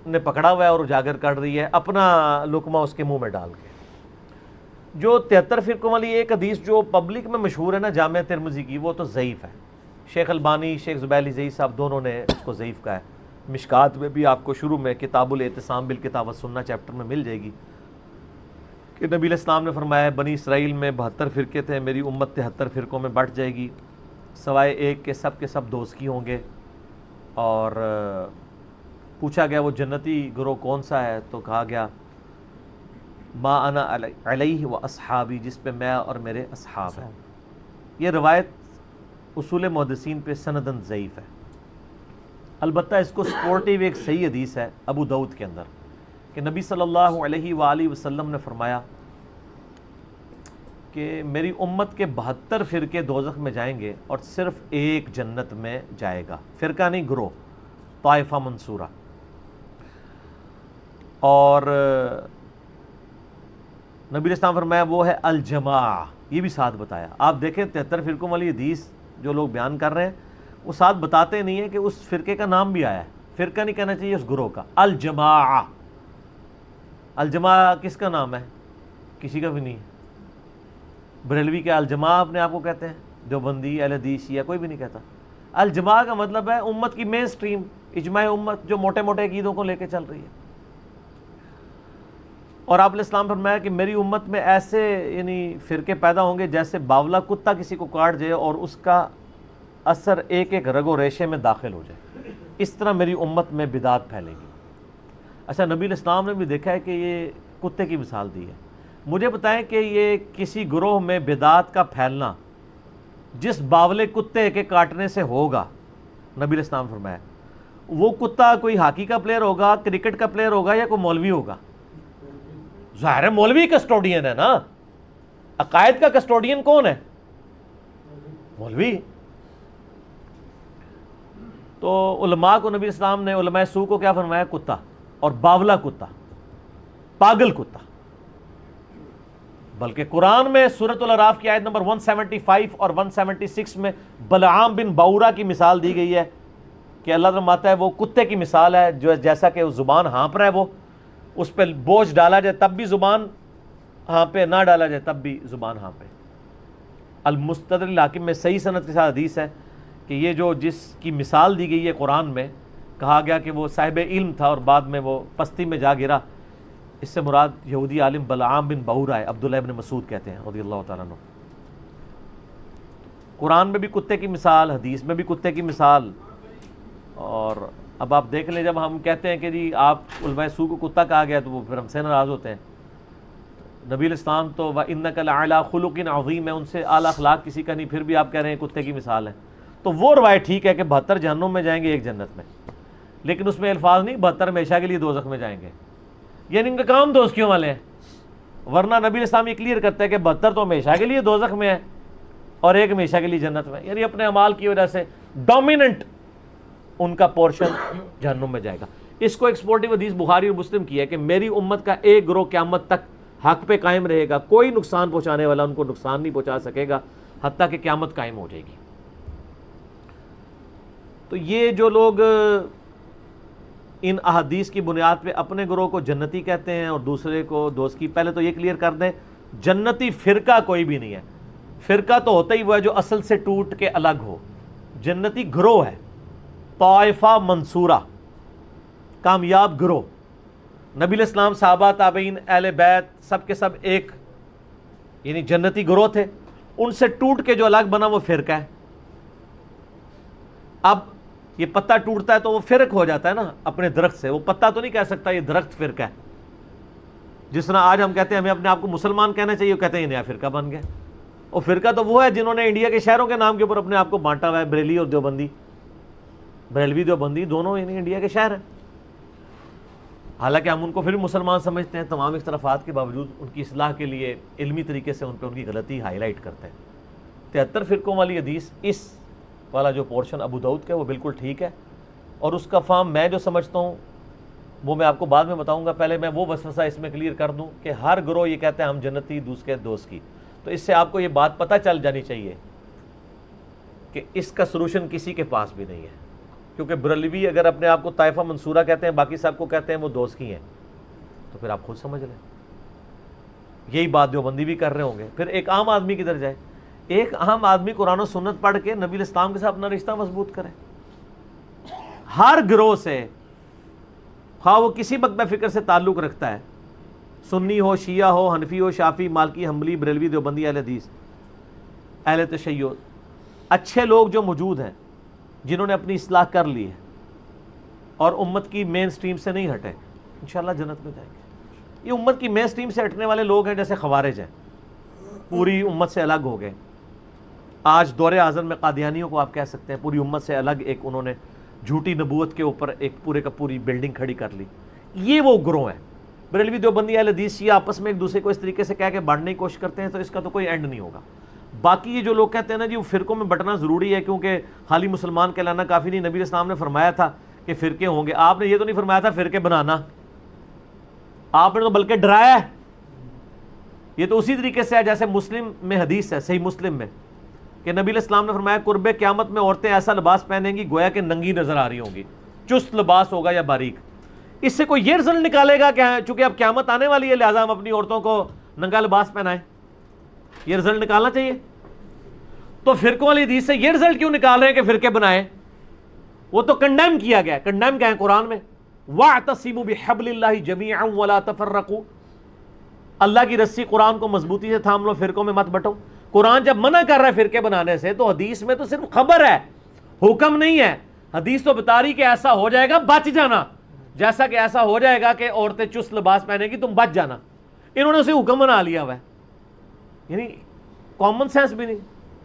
نے پکڑا ہوا ہے اور اجاگر کر رہی ہے اپنا لقمہ اس کے منہ میں ڈال کے۔ جو 73 فرقوں والی ایک حدیث جو پبلک میں مشہور ہے نا جامع ترمذی کی، وہ تو ضعیف ہے۔ شیخ البانی، شیخ زبیلی زئی صاحب دونوں نے اس کو ضعیف کہا ہے۔ مشکات میں بھی آپ کو شروع میں کتاب الاعتصام بالکتاب والسنہ چیپٹر میں مل جائے گی کہ نبی علیہ السلام نے فرمایا بنی اسرائیل میں 72 فرقے تھے، میری امت 73 فرقوں میں بٹ جائے گی، سوائے ایک کے سب دوزکی ہوں گے۔ اور پوچھا گیا وہ جنتی گروہ کون سا ہے، تو کہا گیا ما انا علیہ و اصحابی، جس پہ میں اور میرے اصحاب ہیں۔ یہ روایت اصول محدثین پہ سندن ضعیف ہے، البتہ اس کو سپورٹیو ایک صحیح حدیث ہے ابو داؤد کے اندر کہ نبی صلی اللہ علیہ وآلہ وسلم نے فرمایا کہ میری امت کے 72 فرقے دوزخ میں جائیں گے اور صرف ایک جنت میں جائے گا، فرقہ نہیں گروہ، طائفہ منصورہ۔ اور نبی علیہ السلام فرمایا وہ ہے الجماع، یہ بھی ساتھ بتایا۔ آپ دیکھیں 73 فرقوں والی حدیث جو لوگ بیان کر رہے ہیں وہ ساتھ بتاتے نہیں ہیں کہ اس فرقے کا نام بھی آیا ہے، فرقہ نہیں کہنا چاہیے اس گروہ کا، الجماع۔ الجماع کس کا نام ہے؟ کسی کا بھی نہیں ہے۔ بریلوی کے الجماع اپنے آپ کو کہتے ہیں، دیوبندی، اہل حدیث، شیعہ، کوئی بھی نہیں کہتا۔ الجماع کا مطلب ہے امت کی مین سٹریم، اجماع امت جو موٹے موٹے عقیدوں کو لے کے چل رہی ہے۔ اور آپ علیہ السلام فرمایا کہ میری امت میں ایسے یعنی فرقے پیدا ہوں گے جیسے باولا کتا کسی کو کاٹ جائے اور اس کا اثر ایک ایک رگ و ریشے میں داخل ہو جائے، اس طرح میری امت میں بدعت پھیلے گی۔ اچھا، نبی علیہ السلام نے بھی دیکھا ہے کہ یہ کتے کی مثال دی ہے۔ مجھے بتائیں کہ یہ کسی گروہ میں بدعت کا پھیلنا جس باولے کتے کے کاٹنے سے ہوگا، نبی علیہ السلام فرمایا وہ کتا کوئی ہاکی کا پلیئر ہوگا، کرکٹ کا پلیئر ہوگا، یا کوئی مولوی ہوگا؟ ظاہر ہے مولوی کسٹوڈین ہے نا، عقائد کا کسٹوڈین کون ہے؟ مولوی۔ تو علماء کو نبی علیہ السلام نے، علماء سو کو کیا فرمایا؟ کتا، اور باولا کتا، پاگل کتا۔ بلکہ قرآن میں سورۃ الاعراف کی آیت نمبر 175 اور 176 میں بلعام بن باورا کی مثال دی گئی ہے کہ اللہ فرماتا ہے وہ کتے کی مثال ہے جو جیسا کہ زبان ہانپ رہا ہے، وہ اس پہ بوجھ ڈالا جائے تب بھی زبان ہانپے، نہ ڈالا جائے تب بھی زبان ہانپے۔ المستدرک الحاکم میں صحیح سند کے ساتھ حدیث ہے کہ یہ جو جس کی مثال دی گئی ہے قرآن میں، کہا گیا کہ وہ صاحب علم تھا اور بعد میں وہ پستی میں جا گرا، اس سے مراد یہودی عالم بلعام بن باورا ہے، عبداللہ ابن مسعود کہتے ہیں رضی اللہ تعالیٰ عنہ۔ قرآن میں بھی کتے کی مثال، حدیث میں بھی کتے کی مثال۔ اور اب آپ دیکھ لیں جب ہم کہتے ہیں کہ جی آپ علماء سو کو کتا کہا گیا تو وہ پھر ہم سے ناراض ہوتے ہیں۔ نبی علیہ السلام تو وَإِنَّكَ لَعَلَىٰ خُلُقٍ عَظِيمٍ ہے، ان سے اعلیٰ اخلاق کسی کا نہیں، پھر بھی آپ کہہ رہے ہیں کتے کی مثال ہے۔ تو وہ روایت ٹھیک ہے کہ 72 جہنم میں جائیں گے، ایک جنت میں، لیکن اس میں الفاظ نہیں 72 ہمیشہ کے لیے دوزخ میں جائیں گے، یعنی ان کا کام دوزکیوں والے ہیں۔ ورنہ نبی علیہ السلام یہ کلیئر کرتا ہے کہ 72 تو ہمیشہ کے لیے دوزخ میں ہے اور ایک ہمیشہ کے لیے جنت میں، یعنی اپنے اعمال کی وجہ سے ڈومیننٹ ان کا پورشن جہنم میں جائے گا۔ اس کو ایکسپورٹیو حدیث بخاری اور مسلم کی ہے کہ میری امت کا ایک گروہ قیامت تک حق پہ قائم رہے گا، کوئی نقصان پہنچانے والا ان کو نقصان نہیں پہنچا سکے گا حتیٰ کہ قیامت قائم ہو جائے گی۔ تو یہ جو لوگ ان احادیث کی بنیاد پہ اپنے گروہ کو جنتی کہتے ہیں اور دوسرے کو دوزکی، پہلے تو یہ کلیئر کر دیں جنتی فرقہ کوئی بھی نہیں ہے، فرقہ تو ہوتا ہی وہ ہے جو اصل سے ٹوٹ کے الگ ہو، جنتی گروہ ہے، طائفہ منصورہ، کامیاب گروہ۔ نبی علیہ السلام، صحابہ، تابعین، اہل بیت سب کے سب ایک یعنی جنتی گروہ تھے، ان سے ٹوٹ کے جو الگ بنا وہ فرقہ ہے۔ اب یہ پتہ ٹوٹتا ہے تو وہ فرق ہو جاتا ہے نا اپنے درخت سے، وہ پتہ تو نہیں کہہ سکتا یہ درخت فرقہ ہے۔ جس طرح آج ہم کہتے ہیں ہمیں اپنے آپ کو مسلمان کہنا چاہیے، وہ کہتے ہیں یہ نیا فرقہ بن گیا۔ اور فرقہ تو وہ ہے جنہوں نے انڈیا کے شہروں کے نام کے اوپر اپنے آپ کو بانٹا ہوا ہے، بریلی اور دیوبندی، بریلوی دیوبندی دونوں یعنی انڈیا کے شہر ہیں، حالانکہ ہم ان کو پھر مسلمان سمجھتے ہیں، تمام اختلافات کے باوجود ان کی اصلاح کے لیے علمی طریقے سے ان پہ ان کی غلطی ہائی لائٹ کرتے ہیں۔ 73 فرقوں والی حدیث اس والا جو پورشن ابو داؤد کا وہ بالکل ٹھیک ہے، اور اس کا فہم میں جو سمجھتا ہوں وہ میں آپ کو بعد میں بتاؤں گا، پہلے میں وہ وسوسہ اس میں کلیئر کر دوں کہ ہر گروہ یہ کہتے ہیں ہم جنتی، دوسرے دوست کی، تو اس سے آپ کو یہ بات پتہ چل جانی چاہیے کہ اس کا سلوشن کسی کے پاس بھی نہیں ہے۔ کیونکہ بریلوی اگر اپنے آپ کو طائفہ منصورہ کہتے ہیں، باقی سب کو کہتے ہیں وہ دوست کی ہیں، تو پھر آپ خود سمجھ لیں یہی بات دیوبندی بھی کر رہے ہوں گے۔ پھر ایک عام آدمی کدھر جائے؟ ایک عام آدمی قرآن و سنت پڑھ کے نبی الاسلام کے ساتھ اپنا رشتہ مضبوط کرے۔ ہر گروہ سے، خواہ وہ کسی مکتب فکر سے تعلق رکھتا ہے، سنی ہو، شیعہ ہو، حنفی ہو، شافعی، مالکی، حنبلی، بریلوی، دیوبندی، اہل حدیث، اہل تشیع، اچھے لوگ جو موجود ہیں جنہوں نے اپنی اصلاح کر لی ہے اور امت کی مین سٹریم سے نہیں ہٹے، انشاءاللہ جنت میں جائیں گے۔ یہ امت کی مین سٹریم سے ہٹنے والے لوگ ہیں جیسے خوارج ہیں، پوری امت سے الگ ہو گئے۔ آج دور اعظم میں قادیانیوں کو آپ کہہ سکتے ہیں پوری امت سے الگ، ایک انہوں نے جھوٹی نبوت کے اوپر ایک پورے کا پوری بلڈنگ کھڑی کر لی۔ یہ وہ گروہ ہیں۔ بریلوی، دیوبندی، اہل حدیث، شیعہ آپس میں ایک دوسرے کو اس طریقے سے کہہ کے بانٹنے کی کوشش کرتے ہیں، تو اس کا تو کوئی اینڈ نہیں ہوگا۔ باقی یہ جو لوگ کہتے ہیں نا جی وہ فرقوں میں بٹنا ضروری ہے کیونکہ خالی مسلمان کہلانا کافی نہیں، نبی اسلام نے فرمایا تھا کہ فرقے ہوں گے، آپ نے یہ تو نہیں فرمایا تھا فرقے بنانا، آپ نے تو بلکہ ڈرایا ہے۔ یہ تو اسی طریقے سے ہے جیسے مسلم میں حدیث ہے، صحیح مسلم میں، کہ نبی علیہ السلام نے فرمایا قرب قیامت میں عورتیں ایسا لباس پہنیں گی گویا کہ ننگی نظر آ رہی ہوں گی، چست لباس ہوگا یا باریک۔ اس سے کوئی یہ رزلٹ نکالے گا کہ چونکہ اب قیامت آنے والی ہے لہٰذا ہم اپنی عورتوں کو ننگا لباس پہنائیں، یہ رزلٹ نکالنا چاہیے؟ تو فرقوں والی حدیث سے یہ رزلٹ کیوں نکال رہے ہیں کہ فرقے بنائیں؟ وہ تو کنڈیم کیا گیا ہے۔ کنڈیم کیا ہے قرآن میں؟ وَاعْتَصِمُوا بِحَبْلِ اللَّهِ جَمِيعًا وَلَا تَفَرَّقُوا، اللہ کی رسی قرآن کو مضبوطی سے تھام لو، فرقوں میں مت بٹو۔ قرآن جب منع کر رہا ہے فرقے بنانے سے تو حدیث میں تو صرف خبر ہے، حکم نہیں ہے۔ حدیث تو بتا رہی کہ ایسا ہو جائے گا، بچ جانا، جیسا کہ ایسا ہو جائے گا کہ عورتیں چست لباس پہنیں گی، تم بچ جانا۔ انہوں نے اسے حکم بنا لیا ہوا ہے، یعنی کامن سینس بھی نہیں۔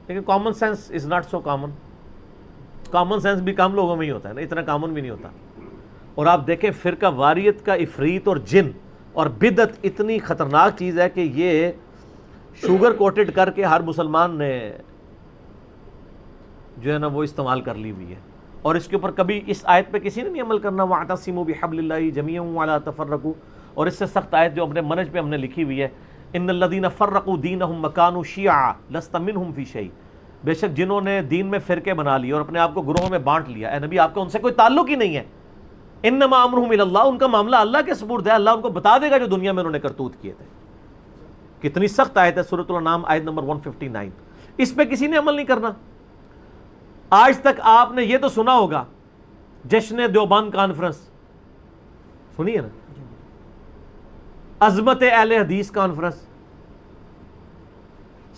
لیکن common sense is not so common, common sense بھی کم لوگوں میں ہی ہوتا ہے نا، اتنا کامن بھی نہیں ہوتا۔ اور آپ دیکھیں فرقہ واریت کا عفریت اور جن اور بدعت اتنی خطرناک چیز ہے کہ یہ شوگر کوٹڈ کر کے ہر مسلمان نے جو ہے نا وہ استعمال کر لی ہوئی ہے، اور اس کے اوپر کبھی اس آیت پہ کسی نے نہیں عمل کرنا، وَاعْتَصِمُوا بِحَبْلِ اللَّهِ جَمِيعًا وَلَا تَفَرَّقُوا۔ اور اس سے سخت آیت جو اپنے منہج پہ ہم نے لکھی ہوئی ہے، ان الذین فرقوا دینہم وکانوا شیعا لست منہم فی شیء، بے شک جنہوں نے دین میں فرقے بنا لیے اور اپنے آپ کو گروہوں میں بانٹ لیا، اے نبی آپ کا ان سے کوئی تعلق ہی نہیں ہے۔ انما امرہم الی اللہ، ان کا معاملہ اللہ کے سپرد ہے، اللہ ان کو بتا دے گا جو دنیا میں انہوں نے کرتوت کیے تھے۔ کتنی سخت آیت ہے، سورۃ الانعام آیت نمبر 159۔ اس پہ کسی نے عمل نہیں کرنا۔ آج تک آپ نے یہ تو سنا ہوگا جشن دیوبند کانفرنس، سنی ہے نا، عظمت اہل حدیث کانفرنس،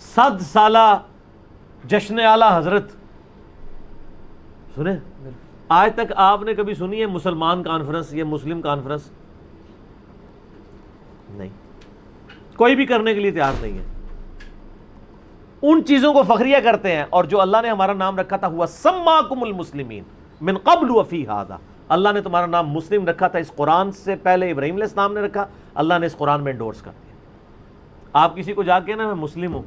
100 سالہ جشن اعلی حضرت، سنے؟ آج تک آپ نے کبھی سنی ہے مسلمان کانفرنس یا مسلم کانفرنس؟ نہیں، کوئی بھی کرنے کے لیے تیار نہیں ہے۔ ان چیزوں کو فخریہ کرتے ہیں، اور جو اللہ نے ہمارا نام رکھا تھا ہوا سماکم المسلمین من قبل وفی ھذا، اللہ نے تمہارا نام مسلم رکھا تھا اس قرآن سے پہلے، ابراہیم علیہ السلام نے رکھا، اللہ نے اس قرآن میں انڈورس کر دیا۔ آپ کسی کو جا کے نا میں مسلم ہوں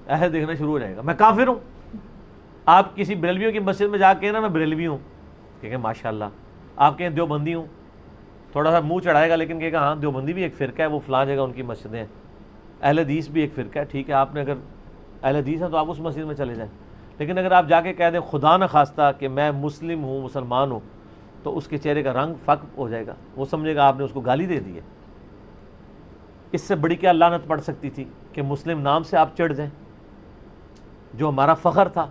ایسے دیکھنا شروع ہو جائے گا، میں کافر ہوں۔ آپ کسی بریلویوں کی مسجد میں جا کے نا میں بریلوی ہوں، کہیں ماشاءاللہ، آپ کہیں دیوبندی ہوں، تھوڑا سا منہ چڑھائے گا لیکن کہے گا ہاں دیوبندی بھی ایک فرقہ ہے، وہ فلاں جگہ ان کی مسجدیں ہیں، اہل حدیث بھی ایک فرقہ ہے، ٹھیک ہے، آپ نے اگر اہل حدیث ہیں تو آپ اس مسجد میں چلے جائیں۔ لیکن اگر آپ جا کے کہہ دیں خدا نہ خواستہ کہ میں مسلم ہوں، مسلمان ہوں، تو اس کے چہرے کا رنگ فق ہو جائے گا، وہ سمجھے گا آپ نے اس کو گالی دے دی ہے۔ اس سے بڑی کیا لعنت پڑ سکتی تھی کہ مسلم نام سے آپ چڑھ جائیں، جو ہمارا فخر تھا۔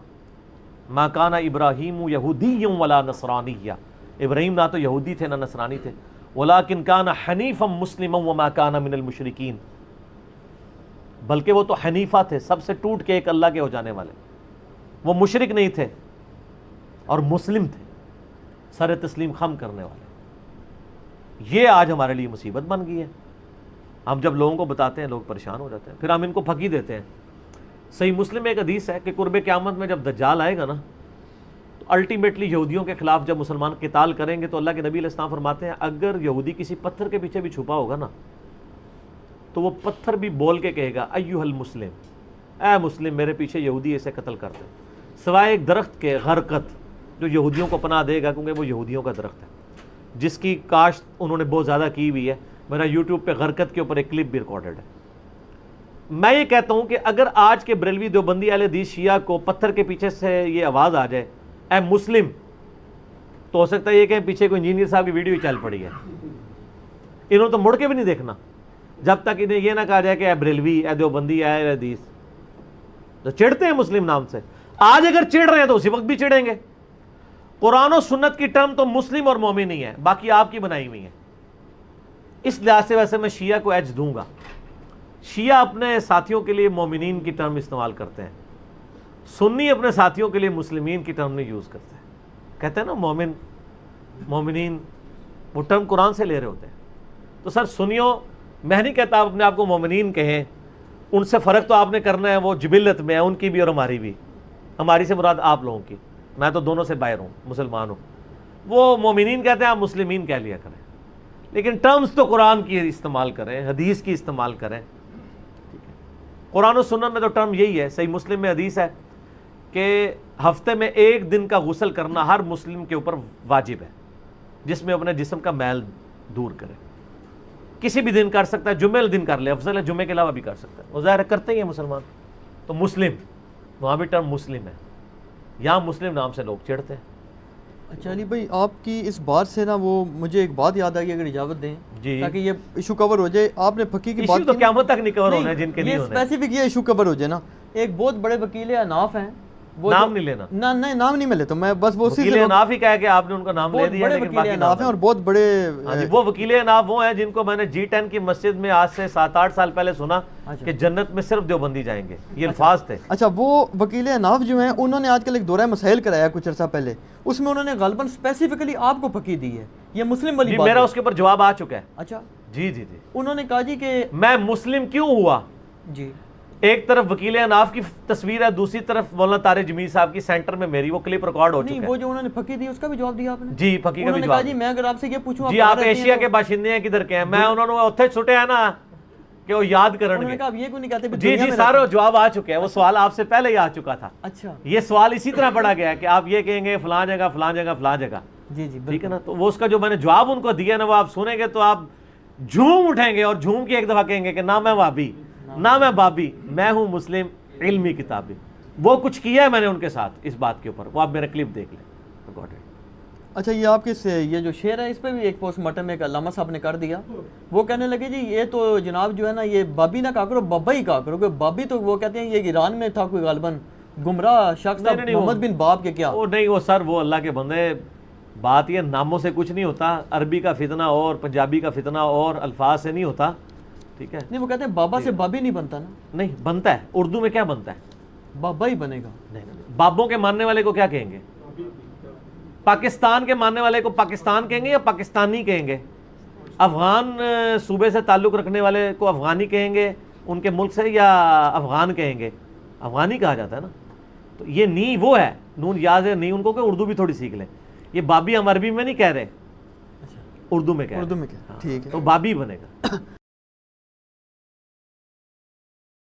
ما کان ابراہیم یہودی ولا نصرانیہ، ابراہیم نہ تو یہودی تھے نہ نصرانی تھے، ولکن کان حنیفا مسلما وما کان من المشرکین، بلکہ وہ تو حنیفہ تھے، سب سے ٹوٹ کے ایک اللہ کے ہو جانے والے، وہ مشرک نہیں تھے اور مسلم تھے، سر تسلیم خم کرنے والے۔ یہ آج ہمارے لیے مصیبت بن گئی ہے۔ ہم جب لوگوں کو بتاتے ہیں لوگ پریشان ہو جاتے ہیں، پھر ہم ان کو پھکی دیتے ہیں۔ صحیح مسلم میں ایک حدیث ہے کہ قرب قیامت میں جب دجال آئے گا نا تو الٹیمیٹلی یہودیوں کے خلاف جب مسلمان قتال کریں گے تو اللہ کے نبی علیہ السلام فرماتے ہیں اگر یہودی کسی پتھر کے پیچھے بھی چھپا ہوگا نا تو وہ پتھر بھی بول کے کہے گا ایھا المسلم، اے مسلم میرے پیچھے یہودی اسے قتل کر دیں، سوائے ایک درخت کے غرقت جو یہودیوں کو پناہ دے گا کیونکہ وہ یہودیوں کا درخت ہے جس کی کاشت انہوں نے بہت زیادہ کی ہوئی ہے۔ میرا یوٹیوب پہ غرقت کے اوپر ایک کلپ بھی ریکارڈڈ ہے۔ میں یہ کہتا ہوں کہ اگر آج کے بریلوی دیوبندی اہل حدیث شیعہ کو پتھر کے پیچھے سے یہ آواز آ جائے اے مسلم، تو ہو سکتا ہے یہ کہ پیچھے کوئی انجینئر صاحب کی ویڈیو ہی چل پڑی ہے. انہوں نے تو مڑ کے بھی نہیں دیکھنا جب تک انہیں یہ نہ کہا جائے کہ اے بریلوی، اے دیوبندی، اے حدیث. تو چڑھتے ہیں مسلم نام سے. آج اگر چڑھ رہے ہیں تو اسی وقت بھی چڑھیں گے. قرآن و سنت کی ٹرم تو مسلم اور مومن ہی ہے، باقی آپ کی بنائی ہوئی ہیں. اس لحاظ سے ویسے میں شیعہ کو ایج دوں گا. شیعہ اپنے ساتھیوں کے لیے مومنین کی ٹرم استعمال کرتے ہیں، سنی اپنے ساتھیوں کے لیے مسلمین کی ٹرم نہیں یوز کرتے ہیں. کہتے ہیں نا مومن، مومنین، وہ ٹرم قرآن سے لے رہے ہوتے ہیں. تو سر سنیوں، میں نہیں کہتا آپ اپنے آپ کو مومنین کہیں، ان سے فرق تو آپ نے کرنا ہے، وہ جبلت میں ہے ان کی بھی اور ہماری بھی. ہماری سے مراد آپ لوگوں کی، میں تو دونوں سے باہر ہوں، مسلمان ہوں. وہ مومنین کہتے ہیں، آپ مسلمین کہہ لیا کریں، لیکن ٹرمز تو قرآن کی استعمال کریں، حدیث کی استعمال کریں. قرآن و سنت میں تو ٹرم یہی ہے. صحیح مسلم میں حدیث ہے کہ ہفتے میں ایک دن کا غسل کرنا ہر مسلم کے اوپر واجب ہے، جس میں اپنے جسم کا میل دور کرے. کسی بھی دن کر سکتا ہے، جمعے دن کر لے، افضل ہے جمعے کے علاوہ بھی کر سکتا ہے. وہ ظاہر کرتے ہی ہیں مسلمان. تو مسلم، وہاں بھی ٹرم مسلم ہے. یہاں مسلم نام سے لوگ چڑھتے ہیں. اچھا علی بھائی، آپ کی اس بات سے نا وہ مجھے ایک بات یاد آئی، اگر اجازت دیں جی، تاکہ یہ ایشو کور ہو جائے. آپ نے فقی کی بات ایشو تو کی، قیامت تک نہیں کور ہونا ہے جن کے نہیں یہ ہونے. اسپیسیفک یہ ایشو کور ہو جائے نا. ایک بہت بڑے وکیل اناف ہیں، وہ نام نہیں لینا، نہیں نام نہیں میں لیتا، میں بس وہ اسی وکیل سے اناف ہی کہا کہ آپ نے ان کا نام لے دیا، بڑے لیکن وکیل باقی اناف ہیں اور بہت بڑے. ہاں جی، وہ وکیل اناف وہ ہیں جن کو میں نے G10 کی مسجد میں آج سے 7-8 سال پہلے سنا کہ جنت میں صرف دیوبندی جائیں گے. یہ الفاظ تھے. اچھا، وہ وکیل اناف جو ہیں انہوں نے آج کل ایک دورہ مسائل کرایا کچھ عرصہ پہلے، اس میں انہوں نے غالباً اسپیسیفکلی آپ کو فقی دی ہے. یہ مسلم والی جی بات میرا ہے. اس کے اوپر جواب آ چکا ہے. اچھا، جی جی جی، انہوں نے کہا جی کہ میں مسلم کیوں ہوا. جی ایک طرف وکیل اناف کی تصویر ہے، دوسری طرف مولانا طارق جمیل صاحب کی سینٹر میں میری، وہ کلپ ریکارڈ ہو نہیں، چکا وہ ہے. جو انہوں نے فقی دی اس کا بھی جواب دیا آپ نے. جی فقی کا انہوں بھی نے کہا جواب. جی میں اگر آپ سے یہ پوچھوں جی آپ ایشیا کے باشندے ہیں، کدھر کے ہیں؟ میں انہوں نے اتھے چھٹے ہیں نا کہ وہ یاد کرن انہوں نے گے. کہا اب یہ کیوں نہیں کہتے جی جی سارا جواب آ چکا ہے. وہ سوال آپ سے پہلے ہی آ چکا تھا. اچھا، یہ سوال اسی طرح پڑھا گیا ہے کہ آپ یہ کہیں گے فلاں جگہ فلاں جگہ فلاں جگہ. جی جی ٹھیک ہے نا. تو وہ اس کا جو میں نے جواب ان کو دیا نا، وہ آپ سنیں گے تو آپ جھوم اٹھیں گے اور جھوم کے ایک دفعہ کہیں گے کہ نہ میں وابی نہ میں بابی، میں ہوں مسلم علمی کتابی. وہ کچھ کیا ہے میں نے ان کے ساتھ اس بات کے اوپر، وہ آپ میرا کلپ دیکھ لیں. اچھا، یہ آپ کے یہ جو شعر ہے اس پہ بھی ایک پوسٹ مارٹم میں ایک علامہ صاحب نے کر دیا. وہ کہنے لگے جی یہ تو جناب جو ہے نا یہ بابی نہ کہا کرو، بابا ہی کہا کرو. کہ بابی تو وہ کہتے ہیں یہ ایران میں تھا کوئی غالباً گمراہ شخص تھا، محمد بن باب کے کیا. وہ نہیں، وہ سر وہ اللہ کے بندے، بات یہ ناموں سے کچھ نہیں ہوتا. عربی کا فتنہ اور پنجابی کا فتنہ اور الفاظ سے نہیں ہوتا. ٹھیک ہے، نہیں وہ کہتے ہیں بابا سے بابی نہیں بنتا نا. نہیں بنتا ہے. اردو میں کیا بنتا ہے؟ بابا ہی بنے گا. نہیں، بابوں کے ماننے والے کو کیا کہیں گے؟ پاکستان کے ماننے والے کو پاکستان کہیں گے یا پاکستانی کہیں گے؟ افغان صوبے سے تعلق رکھنے والے کو افغانی کہیں گے ان کے ملک سے، یا افغان کہیں گے؟ افغانی کہا جاتا ہے نا. تو یہ نی وہ ہے، نون یاز ہے نہیں ان کو، کہ اردو بھی تھوڑی سیکھ لیں. یہ بابی ہم عربی میں نہیں کہہ رہے، اردو میں کہہ رہے. اردو میں کیا، ٹھیک ہے. تو بابی بنے گا.